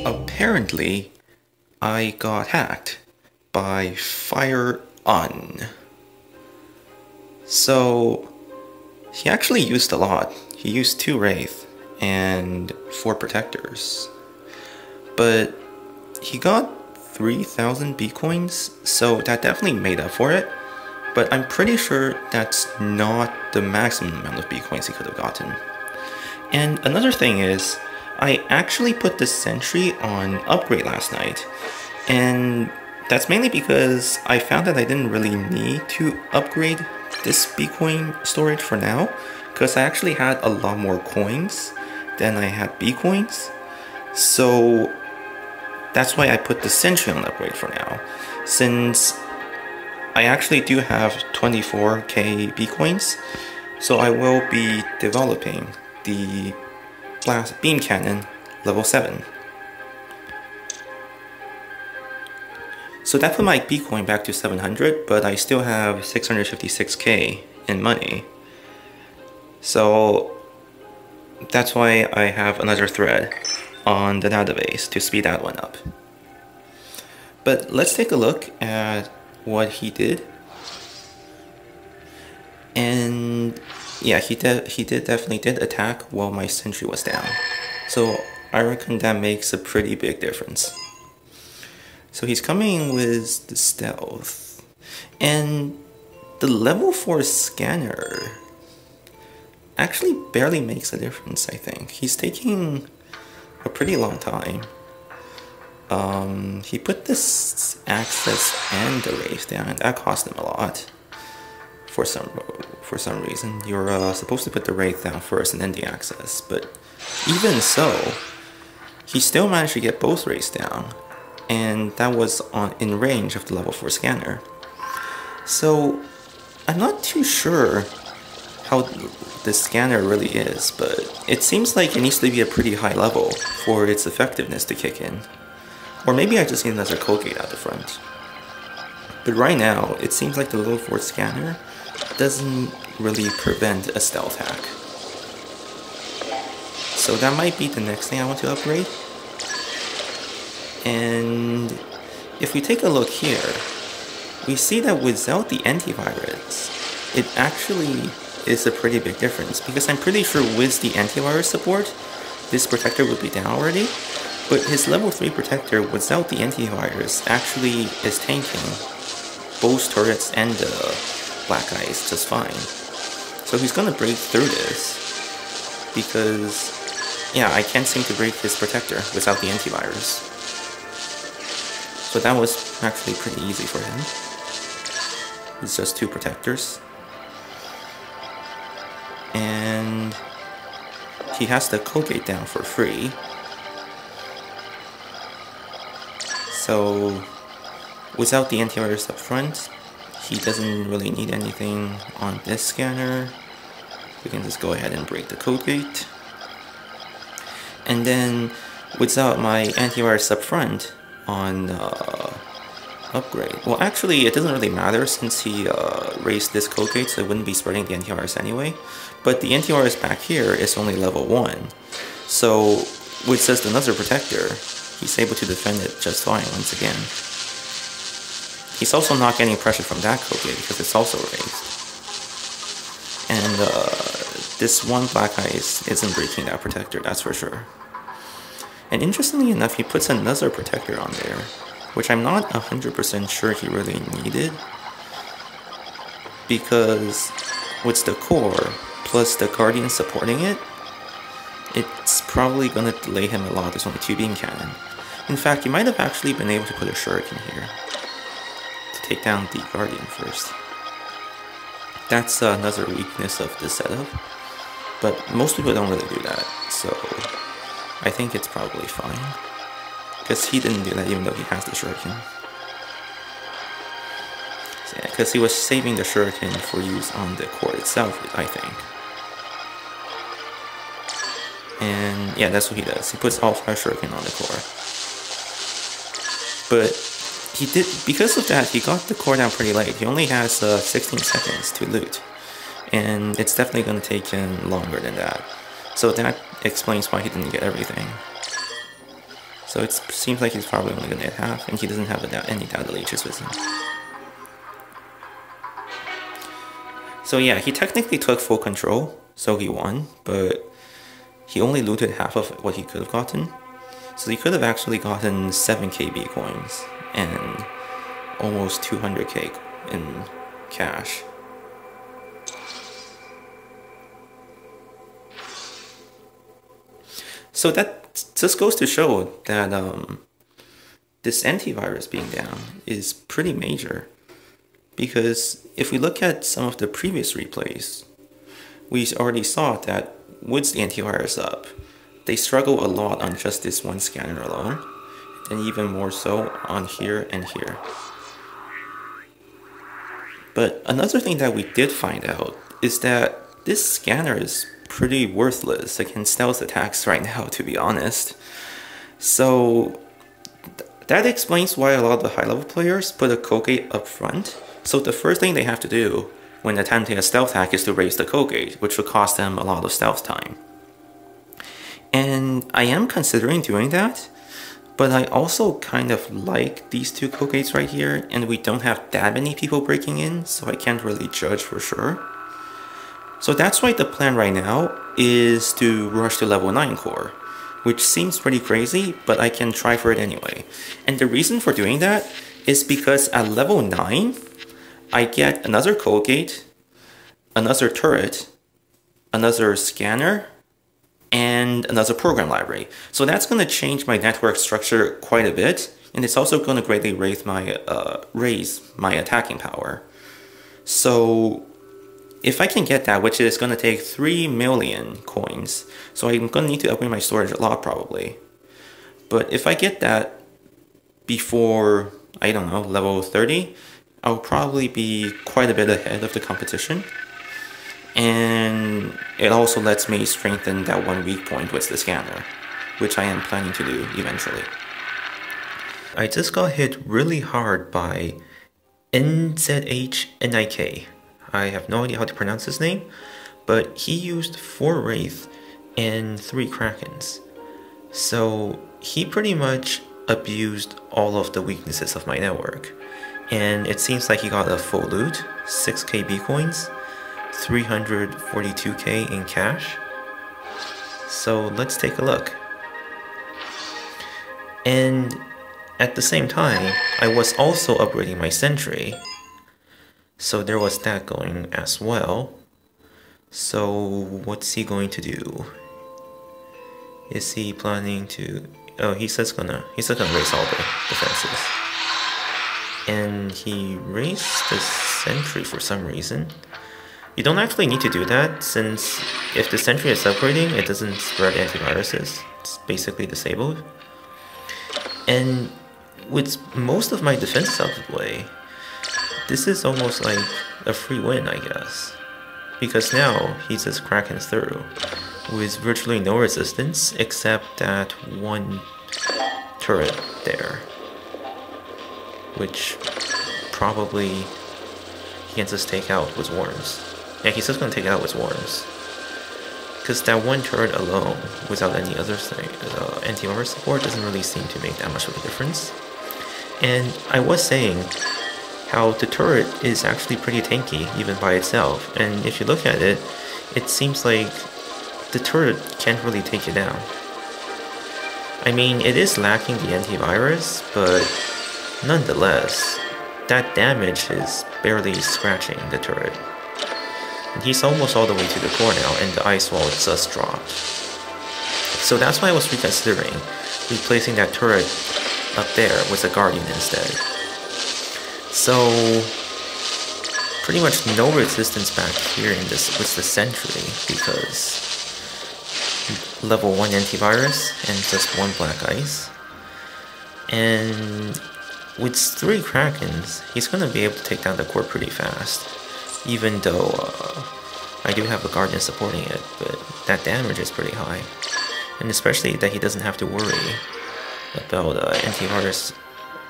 apparently I got hacked by Fire On. So he actually used a lot. He used 2 Wraith and 4 Protectors. But he got 3,000 B coins, so that definitely made up for it. But I'm pretty sure that's not the maximum amount of B coins he could have gotten. And another thing is, I actually put the sentry on upgrade last night, and that's mainly because I found that I didn't really need to upgrade this B-coin storage for now, because I actually had a lot more coins than I had B-coins. So that's why I put the sentry on upgrade for now, since I actually do have 24k B-coins, so I will be developing the blast beam cannon level 7. So that put my B-coin back to 700, but I still have 656k in money. So that's why I have another thread on the database to speed that one up. But let's take a look at what he did. And yeah, he definitely did attack while my sentry was down. So I reckon that makes a pretty big difference. So he's coming with the stealth. And the level 4 scanner actually barely makes a difference, I think. He's taking a pretty long time. He put this access and the Wraith down, and that cost him a lot. For some reason, you're supposed to put the Wraith down first and then the access, but even so, he still managed to get both Wraiths down, and that was in range of the level 4 scanner. So I'm not too sure how the scanner really is, but it seems like it needs to be a pretty high level for its effectiveness to kick in. Or maybe I just need another code gate out the front. But right now, it seems like the level 4 scanner doesn't really prevent a stealth hack. So that might be the next thing I want to upgrade. And if we take a look here, we see that without the antivirus, it actually is a pretty big difference, because I'm pretty sure with the antivirus support, this protector would be down already, but his level 3 protector without the antivirus actually is tanking both turrets and the black eyes just fine. So he's gonna break through this, because yeah, I can't seem to break his protector without the antivirus. So that was actually pretty easy for him. It's just 2 protectors. And he has the code gate down for free. So without the antivirus up front, he doesn't really need anything on this scanner. We can just go ahead and break the code gate. And then without my antivirus up front on upgrade, well actually it doesn't really matter since he raised this code gate, so it wouldn't be spreading the antivirus anyway. But the antivirus back here is only level 1. So with just another protector, he's able to defend it just fine once again. He's also not getting pressure from that code gate because it's also raised. And this one black eyes isn't breaking that protector, that's for sure. And interestingly enough, he puts another protector on there, which I'm not 100% sure he really needed, because with the core plus the guardian supporting it, it's probably gonna delay him a lot. There's only 2 beam cannon. In fact, you might have actually been able to put a shuriken here to take down the guardian first. That's another weakness of this setup, but most people don't really do that, so I think it's probably fine, because he didn't do that even though he has the shuriken. So yeah, because he was saving the shuriken for use on the core itself, I think. And yeah, that's what he does. He puts all 5 shuriken on the core. But he did, because of that, he got the core down pretty late. He only has 16 seconds to loot, and it's definitely going to take him longer than that. So that explains why he didn't get everything. So it seems like he's probably only gonna get half, and he doesn't have any data leeches with him. So yeah, he technically took full control, so he won, but he only looted half of what he could have gotten. So he could have actually gotten 7k B coins and almost 200k in cash. So that just goes to show that this antivirus being down is pretty major. Because if we look at some of the previous replays, we already saw that with the antivirus up, they struggle a lot on just this one scanner alone, and even more so on here and here. But another thing that we did find out is that this scanner is pretty worthless against stealth attacks right now, to be honest. So that explains why a lot of the high-level players put a code gate up front. So the first thing they have to do when attempting a stealth hack is to raise the code gate, which will cost them a lot of stealth time. And I am considering doing that, but I also kind of like these two code gates right here, and we don't have that many people breaking in, so I can't really judge for sure. So that's why the plan right now is to rush to level 9 core, which seems pretty crazy, but I can try for it anyway. And the reason for doing that is because at level 9, I get another code gate, another turret, another scanner, and another program library. So that's going to change my network structure quite a bit, and it's also going to greatly raise my attacking power. So if I can get that, which is going to take 3 million coins, so I'm going to need to upgrade my storage a lot probably. But if I get that before, I don't know, level 30, I'll probably be quite a bit ahead of the competition. And it also lets me strengthen that one weak point with the scanner, which I am planning to do eventually. I just got hit really hard by NZHNIK. I have no idea how to pronounce his name, but he used 4 Wraith and 3 Krakens. So he pretty much abused all of the weaknesses of my network. And it seems like he got a full loot, 6k B coins, 342k in cash. So let's take a look. And at the same time, I was also upgrading my sentry. So there was that going as well. So what's he going to do? Is he planning to... Oh, he's just gonna raise all the defenses. And he raised the sentry for some reason. You don't actually need to do that, since if the sentry is upgrading, it doesn't spread antiviruses. It's basically disabled. And with most of my defenses out of the way, this is almost like a free win, I guess. Because now he just Krakens through with virtually no resistance except that one turret there, which probably he can just take out with worms. Yeah, he's just gonna take it out with worms. Because that one turret alone, without any other anti-armor support, doesn't really seem to make that much of a difference. And I was saying how the turret is actually pretty tanky, even by itself. And if you look at it, it seems like the turret can't really take you down. I mean, it is lacking the antivirus, but nonetheless, that damage is barely scratching the turret. And he's almost all the way to the core now, and the ice wall just dropped. So that's why I was reconsidering replacing that turret up there with a guardian instead. So pretty much no resistance back here in this with the sentry, because level 1 antivirus and just 1 black ice. And with 3 Krakens, he's gonna be able to take down the core pretty fast. Even though I do have a guardian supporting it, but that damage is pretty high. And especially that he doesn't have to worry about antivirus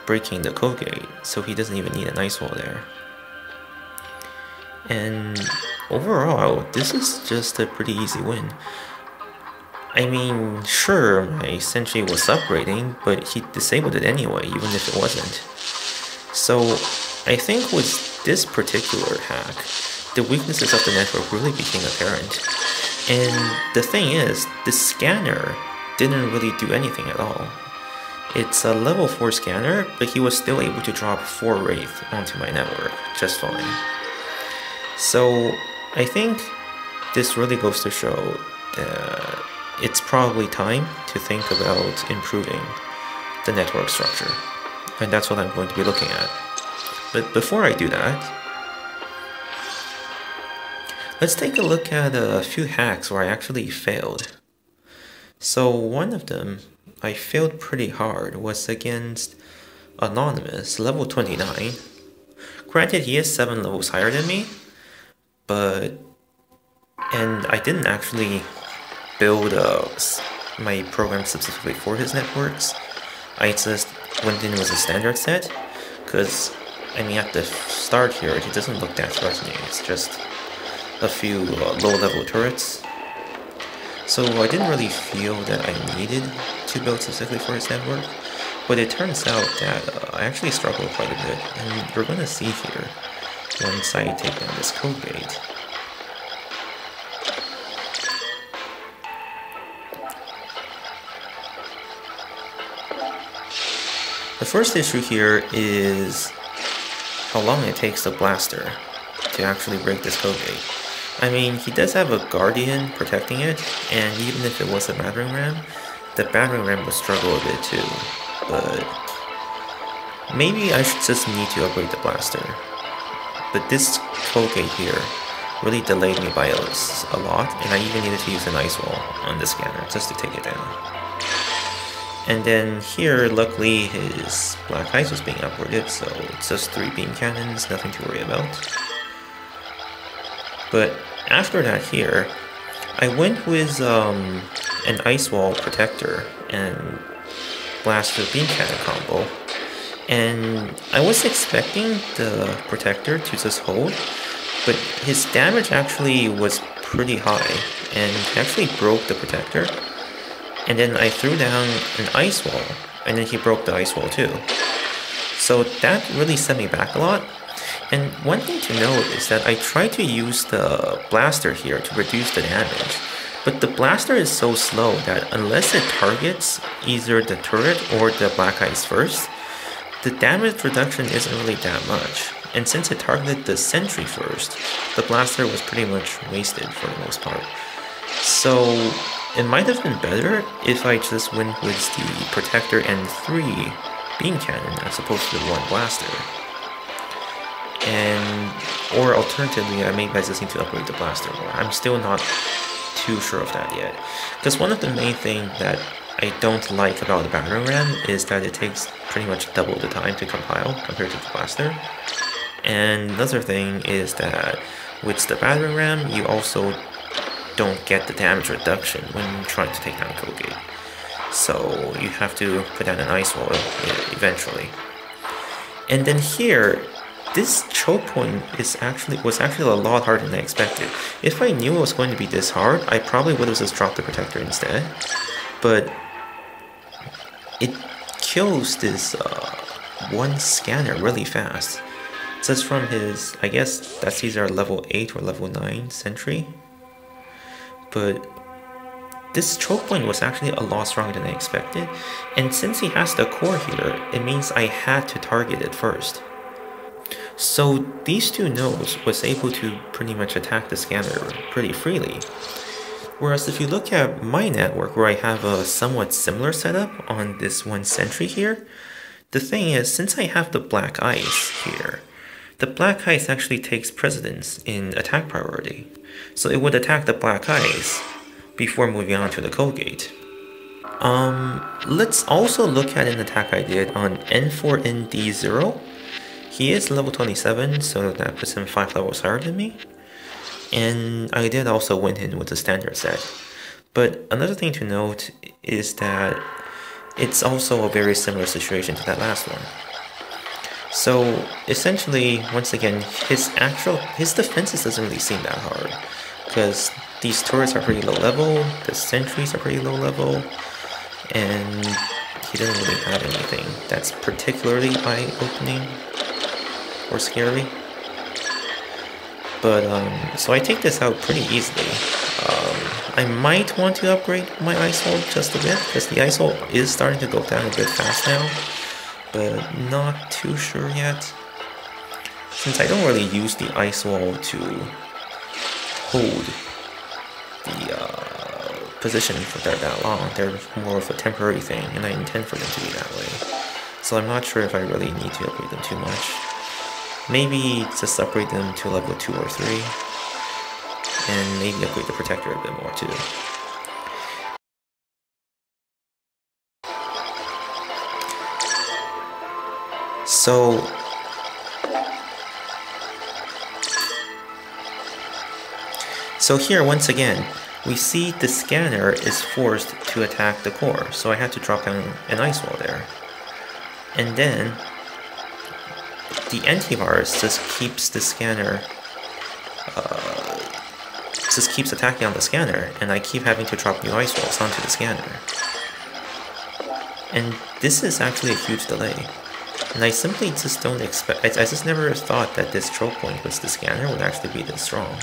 breaking the code gate, so he doesn't even need an ice wall there. And overall, this is just a pretty easy win. I mean, sure, my sentry was upgrading, but he disabled it anyway, even if it wasn't. So, I think with this particular hack, the weaknesses of the network really became apparent. And the thing is, the scanner didn't really do anything at all. It's a level 4 scanner, but he was still able to drop 4 Wraith onto my network just fine. So, I think this really goes to show that it's probably time to think about improving the network structure. And that's what I'm going to be looking at. But before I do that, let's take a look at a few hacks where I actually failed. So one of them I failed pretty hard was against Anonymous, level 29. Granted, he is 7 levels higher than me, and I didn't actually build my program specifically for his networks. I just went in with a standard set, because, I mean, at the start here, it doesn't look that threatening. It's just a few low-level turrets. So I didn't really feel that I needed to build specifically for his network, but it turns out that I actually struggled quite a bit, and you're going to see here once I take down this code gate. The first issue here is how long it takes the blaster to actually break this code gate. I mean, he does have a guardian protecting it, and even if it was a battering ram, the battering ram would struggle a bit too. But maybe I should just need to upgrade the blaster. But this code gate here really delayed me by a lot, and I even needed to use an ice wall on the scanner just to take it down. And then here, luckily, his black ice was being upgraded, so it's just 3 beam cannons, nothing to worry about. But after that here, I went with an ice wall protector and blaster beam cannon combo, and I was expecting the protector to just hold, but his damage actually was pretty high, and he actually broke the protector. And then I threw down an ice wall, and then he broke the ice wall too. So that really set me back a lot. And one thing to note is that I tried to use the blaster here to reduce the damage, but the blaster is so slow that unless it targets either the turret or the black ice first, the damage reduction isn't really that much. And since it targeted the sentry first, the blaster was pretty much wasted for the most part. So it might have been better if I just went with the protector and 3 beam cannon as opposed to the 1 blaster. Or alternatively, I may just need to upgrade the blaster more. I'm still not too sure of that yet. Because one of the main things that I don't like about the battering ram is that it takes pretty much double the time to compile compared to the blaster. And another thing is that with the battering ram, you also don't get the damage reduction when trying to take down code gate. So you have to put down an ice wall eventually. And then here, this choke point was actually a lot harder than I expected. If I knew it was going to be this hard, I probably would have just dropped the protector instead. But it kills this 1 scanner really fast. Just from his, I guess that's either level 8 or level 9 sentry. But this choke point was actually a lot stronger than I expected, and since he has the core here, it means I had to target it first. So these 2 nodes was able to pretty much attack the scanner pretty freely. Whereas if you look at my network, where I have a somewhat similar setup on this 1 sentry here, the thing is, since I have the black ice here, the black ice actually takes precedence in attack priority. So it would attack the black ice before moving on to the code gate. Let's also look at an attack I did on N4ND0. He is level 27, so that puts him 5 levels higher than me. And I did also went in with the standard set. But another thing to note is that it's also a very similar situation to that last one. So essentially, once again, his defenses doesn't really seem that hard, because these turrets are pretty low level, the sentries are pretty low level, and he doesn't really have anything that's particularly eye-opening or scary. But, so I take this out pretty easily. I might want to upgrade my ISOL just a bit, because the ISOL is starting to go down a bit fast now, but not too sure yet. Since I don't really use the ISOL to hold the position for that long, they're more of a temporary thing, and I intend for them to be that way. So I'm not sure if I really need to upgrade them too much. Maybe just upgrade them to level 2 or 3. And maybe upgrade the protector a bit more too. So here once again, we see the scanner is forced to attack the core, so I had to drop down an ice wall there. And then the antivirus just keeps the scanner just keeps attacking on the scanner, and I keep having to drop new ice walls onto the scanner. And this is actually a huge delay. And I simply just don't expect, I just never thought that this choke point with the scanner would actually be this strong.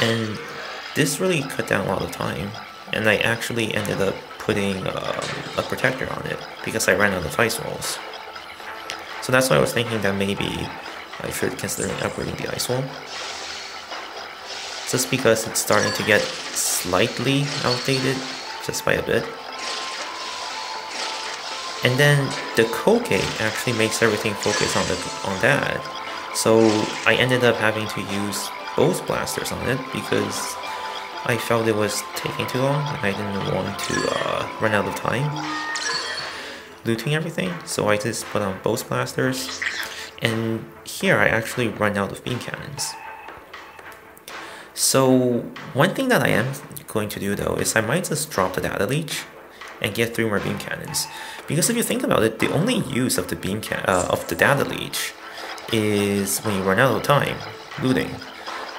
And this really cut down a lot of time, and I actually ended up putting a protector on it because I ran out of ice walls. So that's why I was thinking that maybe I should consider upgrading the ice wall. Just because it's starting to get slightly outdated, just by a bit. And then the Koke actually makes everything focus on that. So I ended up having to use both blasters on it because I felt it was taking too long and I didn't want to run out of time looting everything. So I just put on both blasters, and here I actually run out of beam cannons. So one thing that I am going to do though is I might just drop the data leech and get 3 more beam cannons, because if you think about it, the only use of the data leech is when you run out of time looting.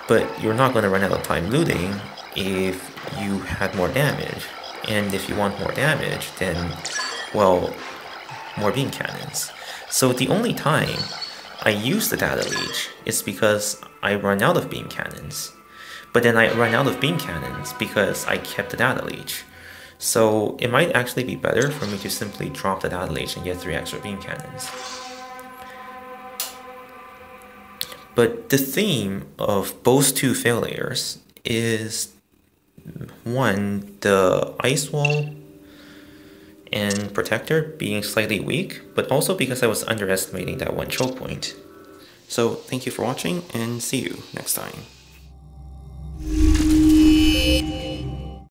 But you're not going to run out of time looting if you had more damage, and if you want more damage, then well, more beam cannons. So the only time I use the data leech is because I run out of beam cannons. But then I run out of beam cannons because I kept the data leech. So it might actually be better for me to simply drop the data leech and get 3 extra beam cannons. But the theme of both 2 failures is, one, the ice wall and protector being slightly weak, but also because I was underestimating that one choke point. So thank you for watching, and see you next time.